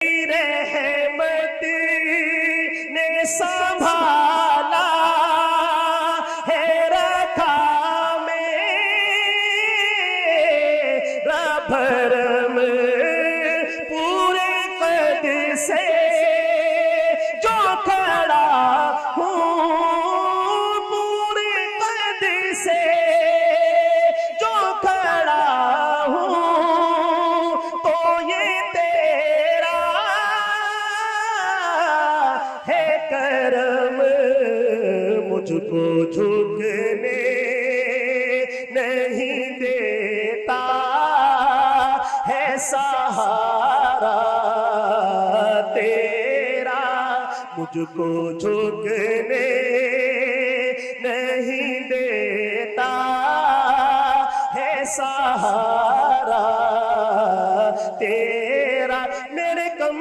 रहमत ने संभाला है, रखा मेरा भरम पूरे कद से जो खड़ा हूँ, पूरे कद से जो खड़ा हूँ, तो ये तेरा है करम। मुझको झुकने नहीं देता है सहारा तेरा, मुझको झुकने नहीं देता है सहारा तेरा।